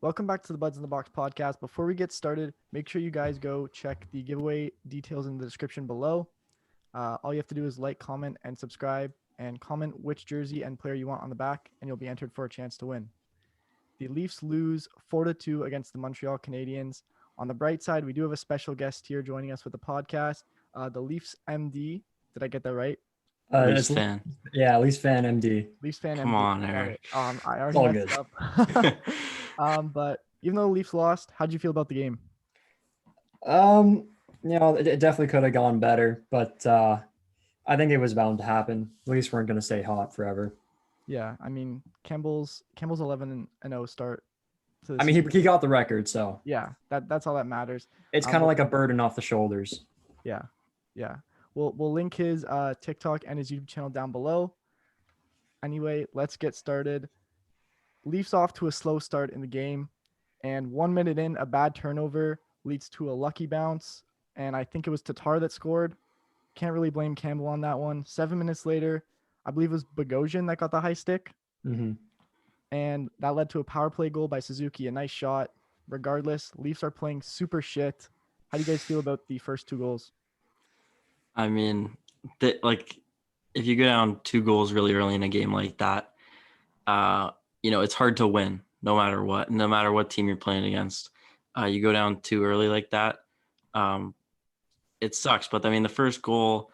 Welcome back to the Buds in the Box podcast. Before we get started, make sure you guys go check the giveaway details in the description below. All you have to do is like, comment, and subscribe, and comment which jersey and player you want on the back, and you'll be entered for a chance to win. The Leafs lose 4-2 against the Montreal Canadiens. On the bright side, we do have a special guest here joining us with the podcast, the Leafs MD. Did I get that right? Leafs fan. Leafs fan MD. Leafs fan Come MD. on, Got Eric. it. I already all messed good. it up. But even though the Leafs lost, how'd you feel about the game? It definitely could have gone better, but I think it was bound to happen. Leafs weren't going to stay hot forever. Yeah, I mean Campbell's 11-0 start to the I mean, season. he got the record, so Yeah, that's all that matters. it's kind of like a burden off the shoulders. Yeah. We'll link his TikTok and his YouTube channel down below. Anyway, let's get started. Leafs off to a slow start in the game, and 1 minute in, a bad turnover leads to a lucky bounce, and I think it was Tatar that scored. Can't really blame Campbell on that one. 7 minutes later, I believe it was Bogosian that got the high stick, and that led to a power play goal by Suzuki. A nice shot. Regardless, Leafs are playing super shit. How do you guys feel about the first two goals? I mean, if you go down 2 goals really early in a game like that, it's hard to win no matter what team you're playing against. You go down too early like that, it sucks. But I mean, the first goal,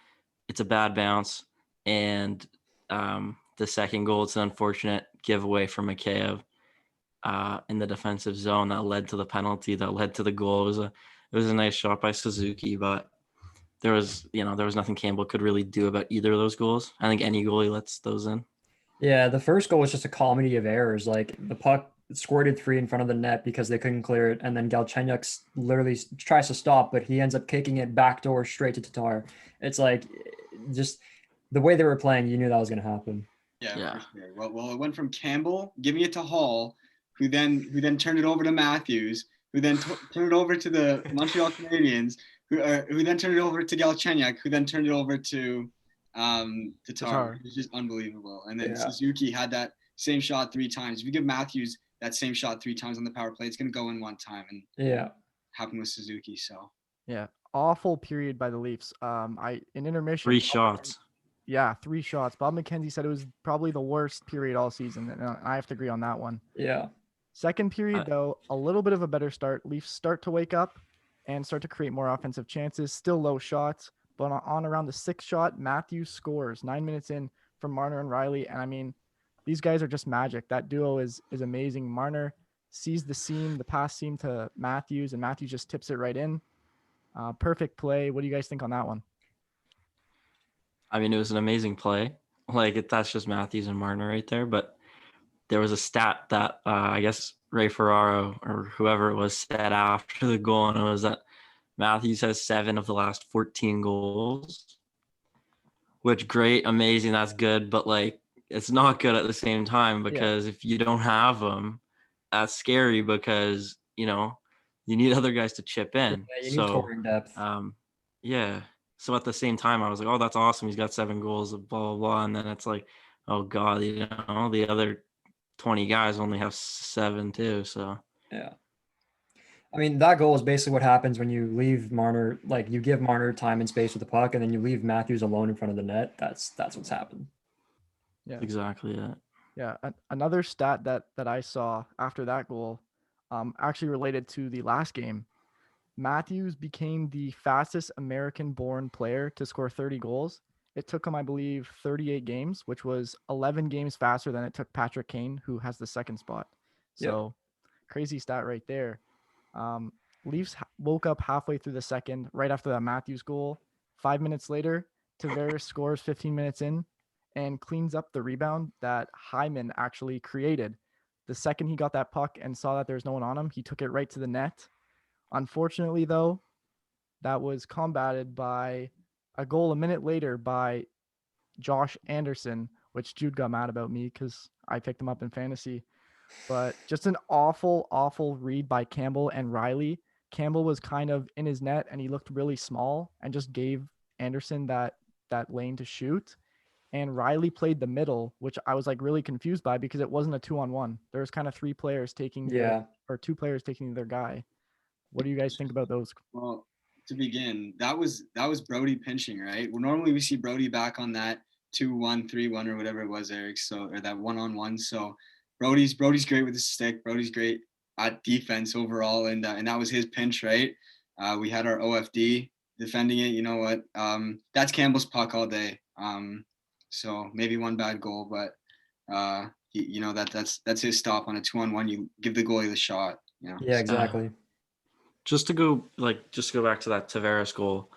it's a bad bounce, and the second goal, it's an unfortunate giveaway from Mikheyev in the defensive zone that led to the penalty, that led to the goal. It was a nice shot by Suzuki, but there was nothing Campbell could really do about either of those goals. I think any goalie lets those in. Yeah, the first goal was just a comedy of errors. Like the puck squirted free in front of the net because they couldn't clear it, and then Galchenyuk literally tries to stop, but he ends up kicking it backdoor straight to Tatar. It's like just the way they were playing, you knew that was going to happen. Yeah. For sure. Well, it went from Campbell giving it to Hall, who then turned it over to Matthews, who then turned it over to the Montreal Canadiens, who then turned it over to Galchenyuk, who then turned it over to Tatar. It was just unbelievable. And then Suzuki had that same shot 3 times. If you give Matthews that same shot 3 times on the power play, it's going to go in 1 time. And happened with Suzuki. So awful period by the Leafs. In intermission, 3 shots. Yeah, 3 shots. Bob McKenzie said it was probably the worst period all season, and I have to agree on that one. Yeah. Second period, though, a little bit of a better start. Leafs start to wake up and start to create more offensive chances. Still low shots, but on around the 6th shot, Matthews scores 9 minutes in from Marner and Riley. And I mean, these guys are just magic. That duo is amazing. Marner sees the pass seam to Matthews, and Matthews just tips it right in. Perfect play. What do you guys think on that one? I mean, it was an amazing play. That's just Matthews and Marner right there. But there was a stat that I guess Ray Ferraro or whoever it was said after the goal, and it was that Matthews has 7 of the last 14 goals, which great, amazing, that's good. But it's not good at the same time, because if you don't have them, that's scary, because you need other guys to chip in. Yeah, you need scoring depth. So at the same time, I was like, oh, that's awesome. He's got 7 goals, blah, blah, blah. And then it's like, oh, God, the other 20 guys only have 7 too. So, yeah. I mean, that goal is basically what happens when you leave Marner, you give Marner time and space with the puck, and then you leave Matthews alone in front of the net. That's what's happened. Yeah. Exactly it. Yeah. Another stat that I saw after that goal, actually related to the last game. Matthews became the fastest American-born player to score 30 goals. It took him, I believe, 38 games, which was 11 games faster than it took Patrick Kane, who has the 2nd spot. So crazy stat right there. Leafs woke up halfway through the second, right after that Matthews goal. 5 minutes later, Tavares scores 15 minutes in and cleans up the rebound that Hyman actually created. The second he got that puck and saw that there's no one on him, he took it right to the net. Unfortunately, though, that was combated by a goal a minute later by Josh Anderson, which Jude got mad about me because I picked him up in fantasy. But just an awful, awful read by Campbell and Riley. Campbell was kind of in his net, and he looked really small and just gave Anderson that lane to shoot. and Riley played the middle, which I was like really confused by because it wasn't a 2-on-1. There was kind of 3 players taking or 2 players taking their guy. What do you guys think about those? Well, to begin, that was Brody pinching, right? Well, normally we see Brody back on that 2-1, 3-1, or whatever it was, Eric. So, or that 1-on-1. So Brody's great with the stick. Brody's great at defense overall, and that was his pinch, right? We had our OFD defending it. You know what? That's Campbell's puck all day. So maybe one bad goal, but that's his stop on a 2-on-1. You give the goalie the shot. You know? Yeah, exactly. Just to go back to that Tavares goal,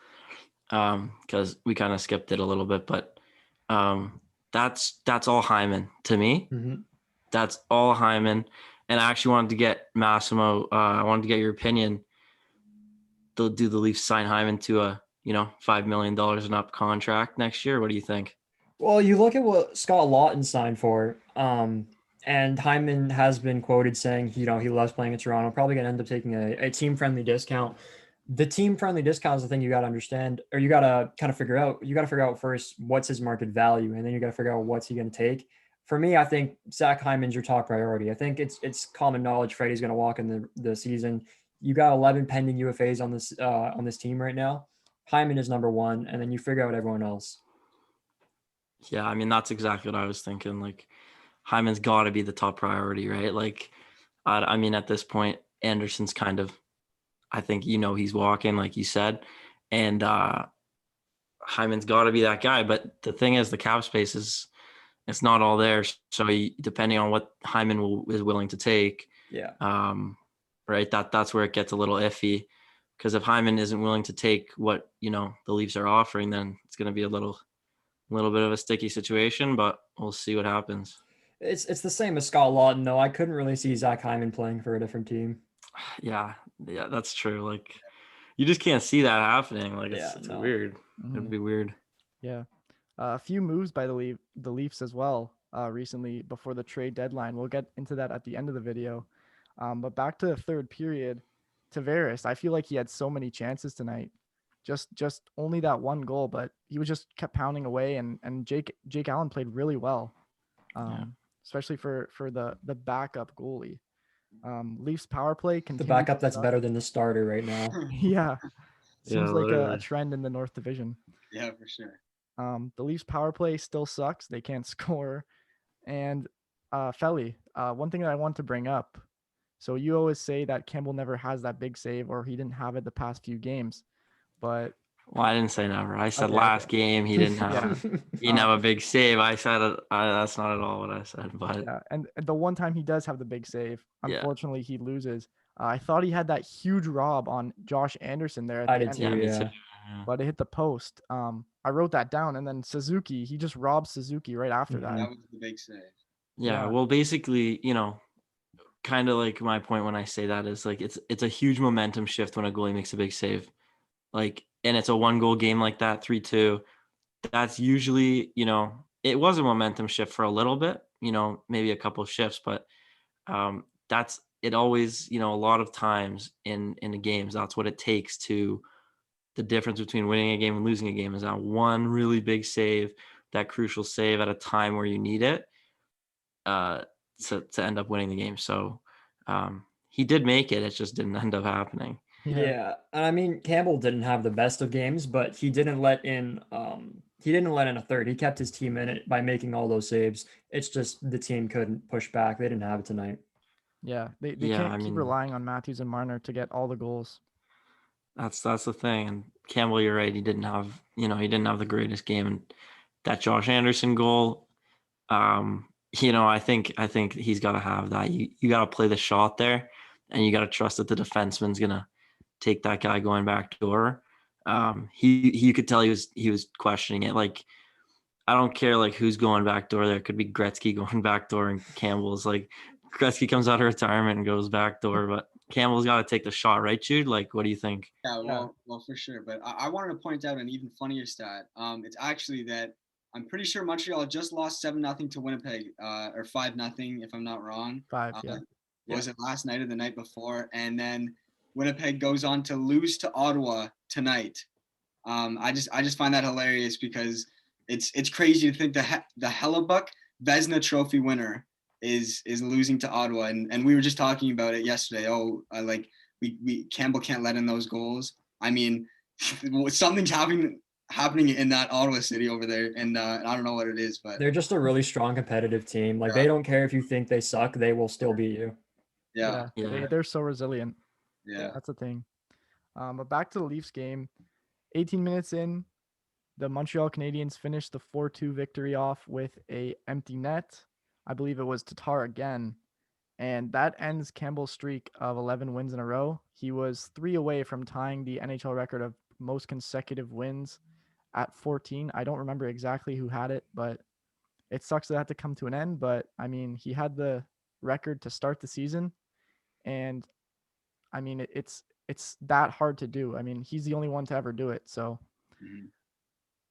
because we kind of skipped it a little bit, but that's all Hyman to me. Mm-hmm. That's all Hyman. And I actually wanted to get Massimo. I wanted to get your opinion. Do the Leafs sign Hyman to a $5 million and up contract next year? What do you think? Well, you look at what Scott Lawton signed for, and Hyman has been quoted saying he loves playing in Toronto. Probably going to end up taking a team-friendly discount. The team-friendly discount is the thing you got to understand, or you got to kind of figure out. You got to figure out first what's his market value, and then you got to figure out what's he going to take. For me, I think Zach Hyman's your top priority. I think it's common knowledge Freddie's going to walk in the season. You got 11 pending UFAs on this team right now. Hyman is number 1, and then you figure out everyone else. Yeah, I mean, that's exactly what I was thinking. Like, Hyman's got to be the top priority, right? Like, I mean, at this point, Anderson's kind of, I think, he's walking, like you said, and Hyman's got to be that guy. But the thing is, the cap space it's not all there. So depending on what Hyman is willing to take, right, that's where it gets a little iffy. Because if Hyman isn't willing to take what the Leafs are offering, then it's going to be a little bit of a sticky situation, but we'll see what happens. It's the same as Scott Lawton, though. I couldn't really see Zach Hyman playing for a different team. Yeah, that's true. Like, you just can't see that happening. Like, it's weird. Mm-hmm. It'd be weird. Yeah. A few moves by the Leafs as well recently before the trade deadline. We'll get into that at the end of the video. But back to the third period, Tavares, I feel like he had so many chances tonight. Just only that one goal, but he was just kept pounding away, and Jake Allen played really well, especially for the backup goalie. Leafs power play the backup that's better than the starter right now. Yeah, seems like literally a trend in the North Division. Yeah, for sure. The Leafs power play still sucks. They can't score, and Felly, one thing that I want to bring up. So you always say that Campbell never has that big save, or he didn't have it the past few games. But I didn't say never. I said last game he didn't have he didn't have a big save. I said that's not at all what I said. But and the one time he does have the big save, unfortunately he loses. I thought he had that huge rob on Josh Anderson there at the end. Me too. But it hit the post. I wrote that down, and then Suzuki, he just robbed Suzuki right after that. That was the big save. Yeah. Well, basically, kind of like my point when I say that is like it's a huge momentum shift when a goalie makes a big save. Like, and it's a 1-goal game like that, 3-2. That's usually, it was a momentum shift for a little bit, maybe a couple of shifts, but that's it always, a lot of times in the games, that's what it takes to the difference between winning a game and losing a game is that one really big save, that crucial save at a time where you need it to end up winning the game. So he did make it. It just didn't end up happening. Yeah. And I mean, Campbell didn't have the best of games, but he didn't let in a third. He kept his team in it by making all those saves. It's just the team couldn't push back. They didn't have it tonight. Yeah, they can't keep relying on Matthews and Marner to get all the goals. That's the thing. And Campbell, you're right. He didn't have the greatest game. And that Josh Anderson goal, I think he's got to have that. You got to play the shot there, and you got to trust that the defenseman's gonna take that guy going back door. You could tell he was questioning it. Like, I don't care like who's going back door there. It could be Gretzky going back door, and Campbell's like Gretzky comes out of retirement and goes back door, but Campbell's got to take the shot, right, Jude? Like, what do you think? Yeah, well, for sure. But I wanted to point out an even funnier stat. It's actually that I'm pretty sure Montreal just lost 7-0 to Winnipeg, or 5-0 if I'm not wrong. 5, yeah. Was it last night or the night before? And then Winnipeg goes on to lose to Ottawa tonight. I just find that hilarious because it's crazy to think the Hellebuck Vezina Trophy winner is losing to Ottawa, and we were just talking about it yesterday. Like we Campbell can't let in those goals. I mean, something's happening in that Ottawa city over there, and I don't know what it is, but They're just a really strong competitive team. Like, they don't care if you think they suck, they will still beat you. yeah. They're so resilient. Yeah. That's the thing. But back to the Leafs game. 18 minutes in, the Montreal Canadiens finished the 4-2 victory off with a empty net. I believe it was Tatar again. And that ends Campbell's streak of 11 wins in a row. He was 3 away from tying the NHL record of most consecutive wins at 14. I don't remember exactly who had it, but it sucks that had to come to an end. But I mean, he had the record to start the season, and I mean, it's that hard to do. I mean, he's the only one to ever do it. So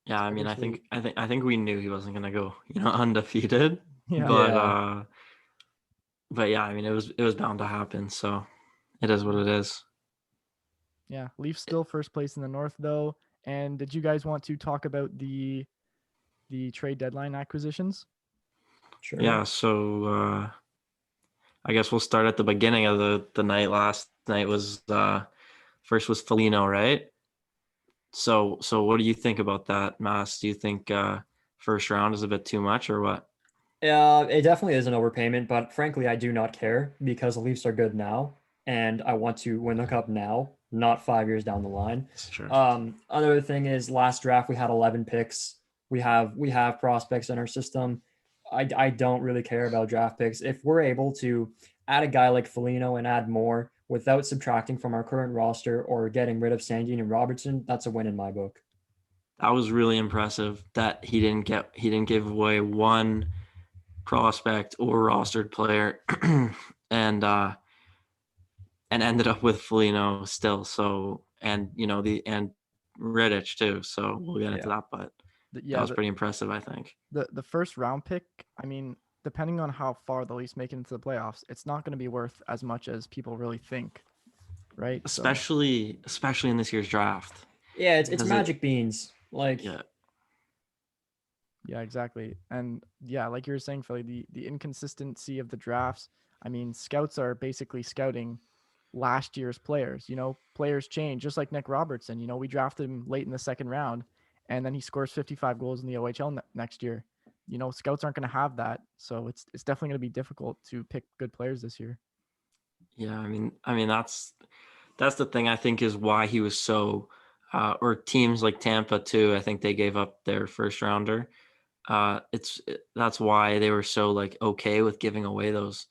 Yeah, I mean, bittersweet. I think we knew he wasn't gonna go, undefeated. Yeah. But yeah, I mean, it was bound to happen. So it is what it is. Yeah, Leafs still first place in the North though. And did you guys want to talk about the trade deadline acquisitions? Sure. Yeah. So I guess we'll start at the beginning of the night. Last night was first was Foligno, right? So what do you think about that, Mass? Do you think first round is a bit too much or what? It definitely is an overpayment, but frankly, I do not care because the Leafs are good now, and I want to win the cup now, not 5 years down the line. Sure. Other thing is, last draft we had 11 picks. We have prospects in our system. I don't really care about draft picks. If we're able to add a guy like Foligno and add more without subtracting from our current roster or getting rid of Sandin and Robertson, that's a win in my book. That was really impressive that he didn't give away one prospect or rostered player and ended up with Foligno still. So and and Rittich too. So we'll get into that, but that was pretty impressive, I think. The first round pick, I mean, depending on how far the Leafs make it into the playoffs, it's not going to be worth as much as people really think, right? Especially in this year's draft. Yeah, it's magic beans. Like Yeah, exactly. And yeah, like you were saying, Philly, the inconsistency of the drafts. I mean, scouts are basically scouting last year's players. Players change, just like Nick Robertson. We drafted him late in the second round, and then he scores 55 goals in the OHL next year. Scouts aren't going to have that, so it's definitely going to be difficult to pick good players this year. Yeah, I mean that's the thing, I think, is why he was so or teams like Tampa too, I think they gave up their first rounder. That's why they were so like okay with giving away those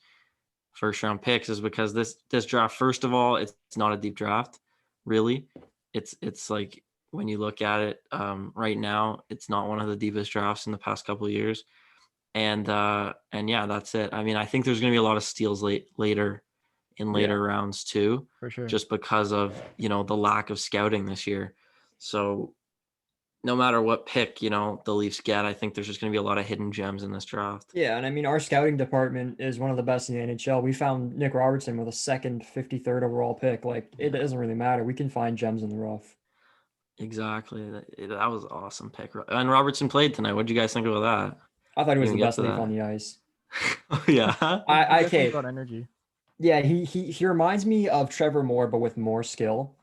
first round picks, is because this draft, first of all, it's not a deep draft, really. It's like, when you look at it right now, it's not one of the deepest drafts in the past couple of years. And yeah, that's it. I mean, I think there's going to be a lot of steals later rounds too, for sure, just because of the lack of scouting this year. So no matter what pick the Leafs get, I think there's just going to be a lot of hidden gems in this draft. Yeah, and I mean, our scouting department is one of the best in the NHL. We found Nick Robertson with a second 53rd overall pick. Like, it doesn't really matter. We can find gems in the rough. Exactly. That was an awesome pick. And Robertson played tonight. What did you guys think about that? I thought he was the best Leaf on the ice. Oh, yeah. I okay. Got energy. Yeah, he reminds me of Trevor Moore, but with more skill.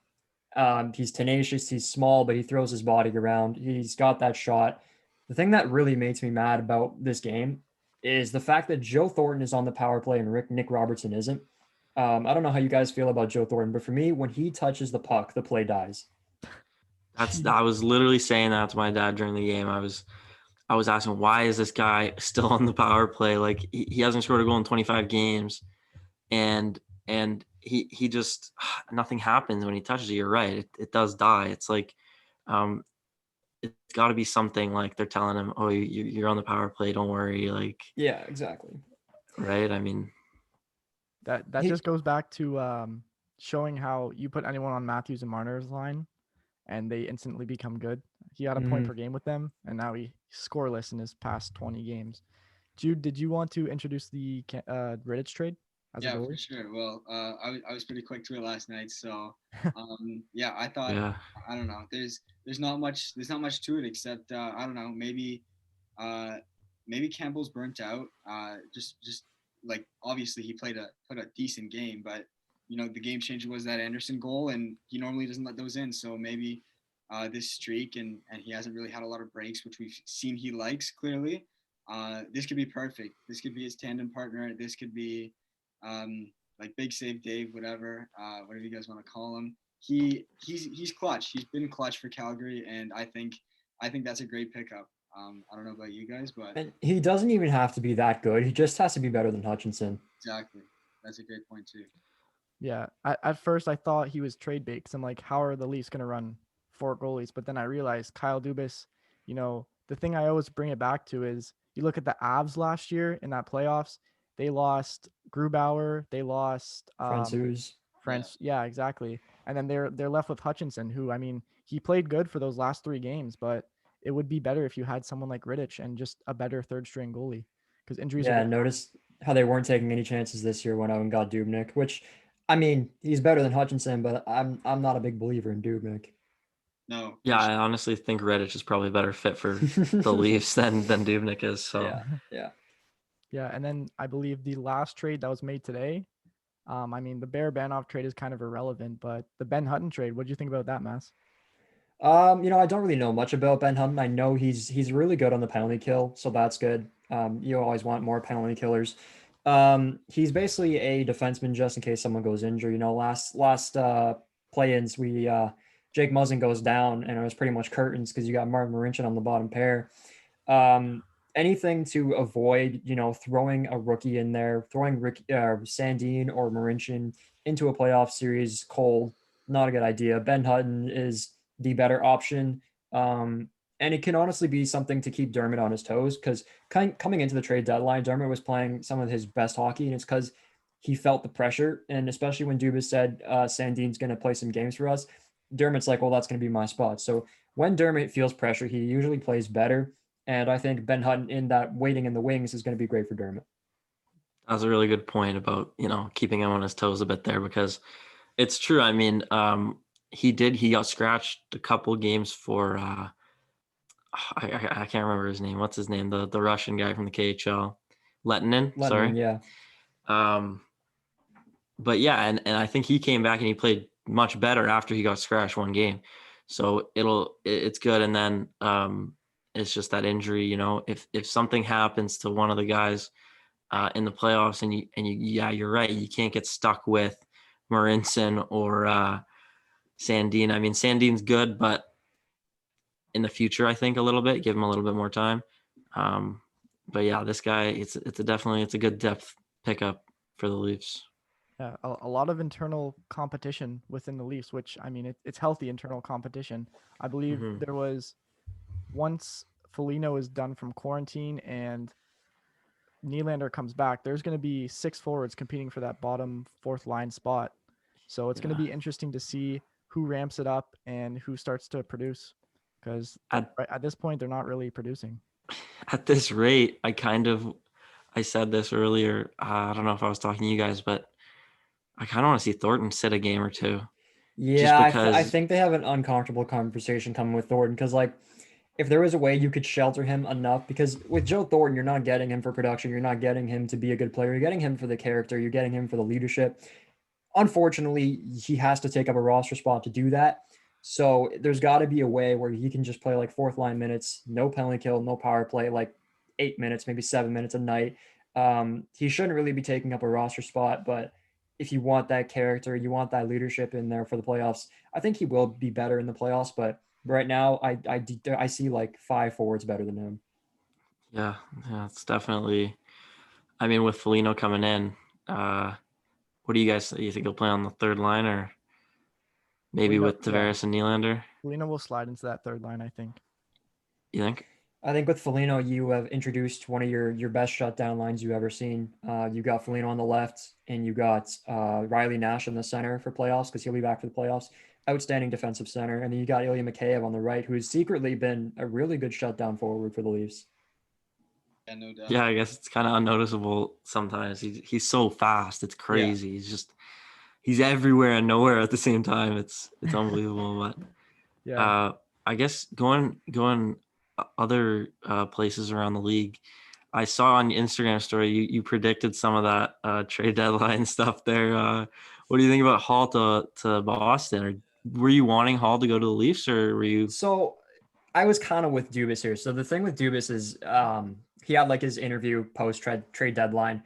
He's tenacious, he's small, but he throws his body around. He's got that shot. The thing that really makes me mad about this game is the fact that Joe Thornton is on the power play and Nick Robertson isn't. I don't know how you guys feel about Joe Thornton, but for me, when he touches the puck, the play dies. I was literally saying that to my dad during the game. I was asking, why is this guy still on the power play? Like, he hasn't scored a goal in 25 games, and he just, nothing happens when he touches it. You're right. It does die. It's like, it's got to be something like they're telling him, oh, you're on the power play, don't worry. Like, yeah, exactly. Right. I mean, that just goes back to showing how you put anyone on Matthews and Marner's line and they instantly become good. He had a point per game with them, and now he's scoreless in his past 20 games. Jude, did you want to introduce the Rittich trade? as a Yeah, for goalie? sure. Well, I was pretty quick to it last night, so yeah, I thought Yeah. I don't know. There's not much to it except I don't know, uh maybe Campbell's burnt out. Just like obviously he played a decent game, but you know the game changer was that Anderson goal, and he normally doesn't let those in. So maybe this streak and he hasn't really had a lot of breaks, which we've seen he likes clearly. This could be perfect. This could be his tandem partner. This could be like Big Save Dave, whatever you guys want to call him. He's clutch. He's been clutch for Calgary, and I think that's a great pickup. I don't know about you guys, but And he doesn't even have to be that good. He just has to be better than Hutchinson. exactly, that's a great point too. Yeah. At first, I thought he was trade bait 'cause I'm like, how are the Leafs going to run 4 goalies? But then I realized Kyle Dubas, the thing I always bring it back to is you look at the Avs last year in that playoffs, they lost Grubauer, they lost Francouz. Yeah, French. Yeah, exactly. And then they're left with Hutchinson, who I mean, he played good for those last 3 games, but it would be better if you had someone like Rittich and just a better third string goalie because injuries are Yeah, going to notice how they weren't taking any chances this year when I got Dubnik, which I mean, he's better than Hutchinson, but I'm not a big believer in Dubnik. no, Yeah, I honestly think Redditch is probably a better fit for the Leafs than Dubnik is. So Yeah, yeah. Yeah, and then I believe the last trade that was made today. I mean, the Bear Banoff trade is kind of irrelevant, but the Ben Hutton trade, what do you think about that, Mass? I don't really know much about Ben Hutton. I know he's really good on the penalty kill, so that's good. You always want more penalty killers. He's basically a defenseman just in case someone goes injured. Last play-ins we Jake Muzzin goes down and it was pretty much curtains because you got Martin Marincin on the bottom pair. Um, Anything to avoid, throwing a rookie in there, throwing Sandin or Marincin into a playoff series cold, not a good idea. Ben Hutton is the better option. And it can honestly be something to keep Dermott on his toes because coming into the trade deadline, Dermott was playing some of his best hockey, and it's because he felt the pressure. And especially when Dubas said Sandin's going to play some games for us, Dermott's like, well, that's going to be my spot. So when Dermott feels pressure, he usually plays better. And I think Ben Hutton in that waiting in the wings is going to be great for Dermott. that was a really good point about, keeping him on his toes a bit there because it's true. I mean, he got scratched a couple games for I can't remember his name. What's his name? The Russian guy from the KHL, Lettinen. Lettinen, Sorry. yeah. But yeah, and I think he came back and he played much better after he got scratched one game. So it's good. And then it's just that injury. If something happens to one of the guys in the playoffs, and yeah, you're right. You can't get stuck with Marincin or Sandin. I mean, Sandin's good, but in the future, I think a little bit, give him a little bit more time. But yeah, this guy, it's a good depth pickup for the Leafs. Yeah, a lot of internal competition within the Leafs, which I mean, it's healthy internal competition. I believe Mhm. there was once Foligno is done from quarantine and Nylander comes back, there's going to be 6 forwards competing for that bottom fourth line spot. So it's going to Yeah. be interesting to see who ramps it up and who starts to produce because At at this point, they're not really producing. at this rate, I said this earlier. I don't know if I was talking to you guys, but I kind of want to see Thornton sit a game or two, just Yeah, I because. think they have an uncomfortable conversation coming with Thornton because, like, if there was a way you could shelter him enough, because with Joe Thornton, you're not getting him for production, you're not getting him to be a good player, you're getting him for the character, you're getting him for the leadership. Unfortunately, he has to take up a roster spot to do that. So there's got to be a way where he can just play like fourth line minutes, no penalty kill, no power play, like 8 minutes, maybe 7 minutes a night. He shouldn't really be taking up a roster spot, but if you want that character, you want that leadership in there for the playoffs, I think he will be better in the playoffs. But right now, I see like 5 forwards better than him. Yeah, it's definitely. I mean, with Foligno coming in, what do you guys? You think he'll play on the third line or maybe Foligno, with yeah, Tavares and Nylander? Foligno will slide into that third line, I think. You think? I think with Foligno, you have introduced one of your best shutdown lines you've ever seen. You got Foligno on the left, and you got Riley Nash in the center for playoffs because he'll be back for the playoffs. Outstanding defensive center, and then you got Ilya Mikheyev on the right, who has secretly been a really good shutdown forward for the Leafs. Yeah, no doubt. Yeah, I guess it's kind of unnoticeable sometimes. He's so fast. It's crazy. He's everywhere and nowhere at the same time. It's unbelievable. But Yeah. I guess going other places around the league, I saw on your Instagram story you predicted some of that trade deadline stuff there. What do you think about Hall to Boston? Or were you wanting Hall to go to the Leafs, or were you? So I was kind of with Dubas here. So the thing with Dubas is he had like his interview post trade deadline.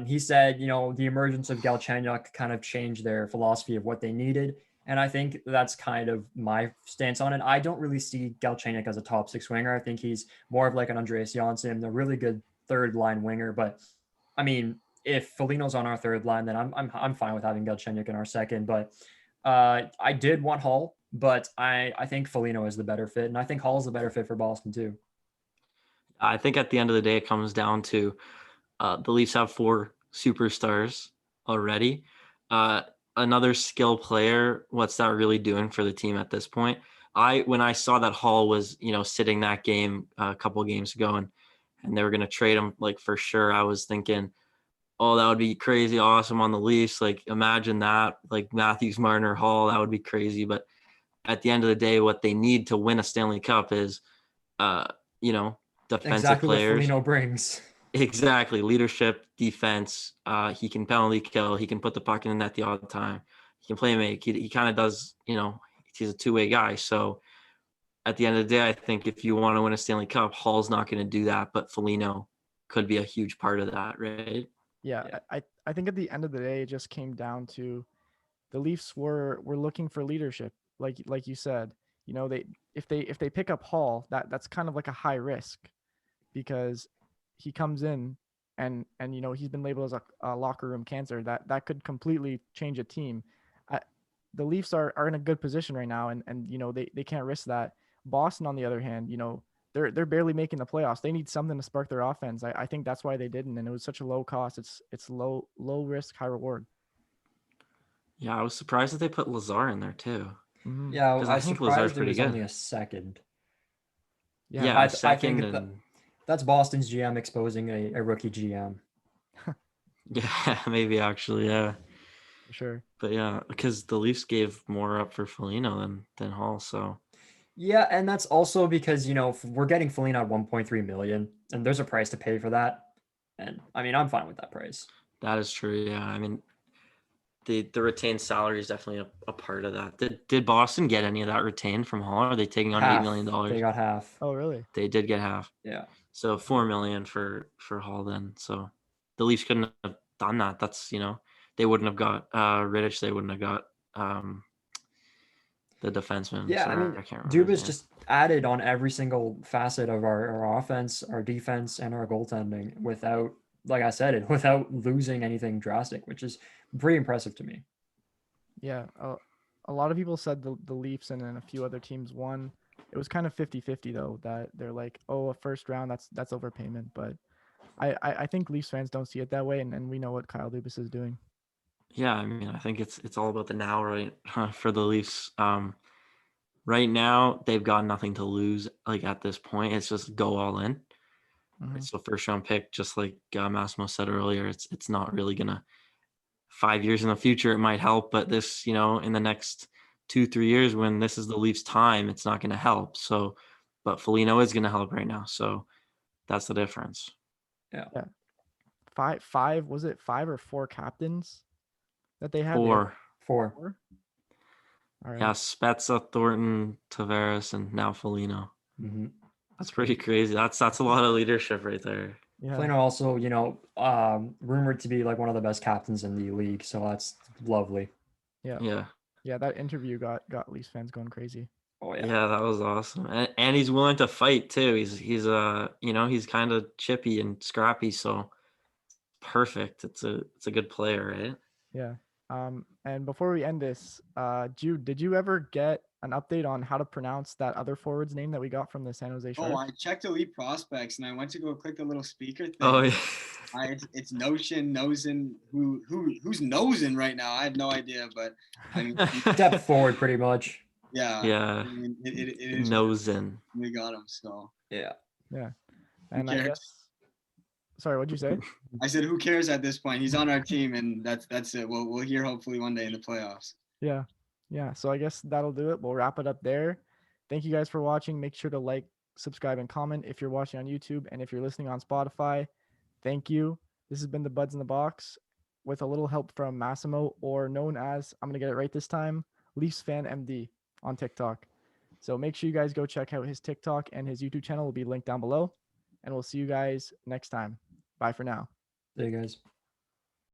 He said, the emergence of Galchenyuk kind of changed their philosophy of what they needed. And I think that's kind of my stance on it. I don't really see Galchenyuk as a top six winger. I think he's more of like an Andreas Janssen, a really good third line winger. But I mean, if Foligno's on our third line, then I'm fine with having Galchenyuk in our second. But I did want Hall, but I think Foligno is the better fit, and I think Hall is the better fit for Boston too. I think at the end of the day, it comes down to the Leafs have 4 superstars already. Another skill player, what's that really doing for the team at this point? When I saw that Hall was, sitting that game a couple of games ago and they were going to trade him, like, for sure, I was thinking, oh, that would be crazy awesome on the Leafs. Like, imagine that, like Matthews, Marner, Hall, that would be crazy. But at the end of the day, what they need to win a Stanley Cup is, defensive Exactly players. what Foligno brings. Exactly. Leadership, defense. He can penalty kill. He can put the puck in the net the odd time. He can play make. He kind of does, he's a two-way guy. So at the end of the day, I think if you want to win a Stanley Cup, Hall's not going to do that, but Foligno could be a huge part of that, right? Yeah. I think at the end of the day, it just came down to the Leafs were looking for leadership. Like you said, if they pick up Hall, that's kind of like a high risk because he comes in and he's been labeled as a locker room cancer. That could completely change a team. The Leafs are in a good position right now, and they can't risk that. Boston, on the other hand, they're barely making the playoffs. They need something to spark their offense. I think that's why they didn't, and it was such a low cost. It's low risk, high reward. Yeah, I was surprised that they put Lazar in there too. Mm-hmm. Yeah, Because I I was think Lazar's surprised it pretty was good. only a second. Yeah, I second think and that's Boston's GM exposing a rookie GM. yeah, maybe actually, yeah. For sure. But yeah, because the Leafs gave more up for Foligno than Hall, so Yeah, and that's also because, we're getting Foligno at 1.3 million, and there's a price to pay for that. And I mean, I'm fine with that price. that is true. Yeah, I mean, the retained salary is definitely a part of that. Did Boston get any of that retained from Hall? Are they taking on $8 million? They got half. Oh, really? They did get half. Yeah. So $4 million for Hall then. So the Leafs couldn't have done that. That's they wouldn't have got Rittich. They wouldn't have got the defenseman. Yeah, so I mean, I can't remember his Dubas name. just added on every single facet of our offense, our defense, and our goaltending without, like I said, without losing anything drastic, which is pretty impressive to me. Yeah. A lot of people said the Leafs and then a few other teams won. It was kind of 50-50 though, that they're like, oh, a first round, that's overpayment. But I think Leafs fans don't see it that way, and we know what Kyle Dubas is doing. Yeah, I mean, I think it's all about the now, right? For the Leafs. Right now, they've got nothing to lose. Like at this point, it's just go all in. Mhm. It's the first round pick, just like Massimo said earlier. It's not really gonna 5 years in the future. It might help, but this, in the next 2-3 years, when this is the Leafs' time, it's not gonna help. So, but Foligno is gonna help right now. So that's the difference. Yeah. Five was it 5 or 4 captains that they had? They had 4. 4. All right. Yeah, Spezza, Thornton, Tavares, and now Foligno. Mm-hmm. That's pretty crazy. That's a lot of leadership right there. Yeah. Foligno also, rumored to be like one of the best captains in the league, so that's lovely. Yeah. Yeah. Yeah. That interview got Leafs fans going crazy. Oh Yeah, that was awesome. And he's willing to fight too. He's he's kind of chippy and scrappy, so perfect. It's a good player, right? Yeah. And before we end this, Jude, did you ever get an update on how to pronounce that other forward's name that we got from the San Jose Sharks? Oh, I checked Elite Prospects and I went to go click the little speaker thing. Oh yeah. It's Notion, Nosen. Who's nosing right now? I have no idea, but I mean, Depth forward, pretty much. yeah. Yeah. I mean, it is. Nosen. We got him. So Yeah. Yeah. And I cares? guess, sorry, what'd you say? I said, who cares at this point? He's on our team, and that's it. We'll hear hopefully one day in the playoffs. Yeah. Yeah. So I guess that'll do it. We'll wrap it up there. Thank you guys for watching. Make sure to like, subscribe, and comment if you're watching on YouTube. And if you're listening on Spotify, thank you. This has been the Buds in the Box with a little help from Massimo, or known as, I'm going to get it right this time, Leafs Fan MD on TikTok. So make sure you guys go check out his TikTok, and his YouTube channel will be linked down below. And we'll see you guys next time. Bye for now. There you guys.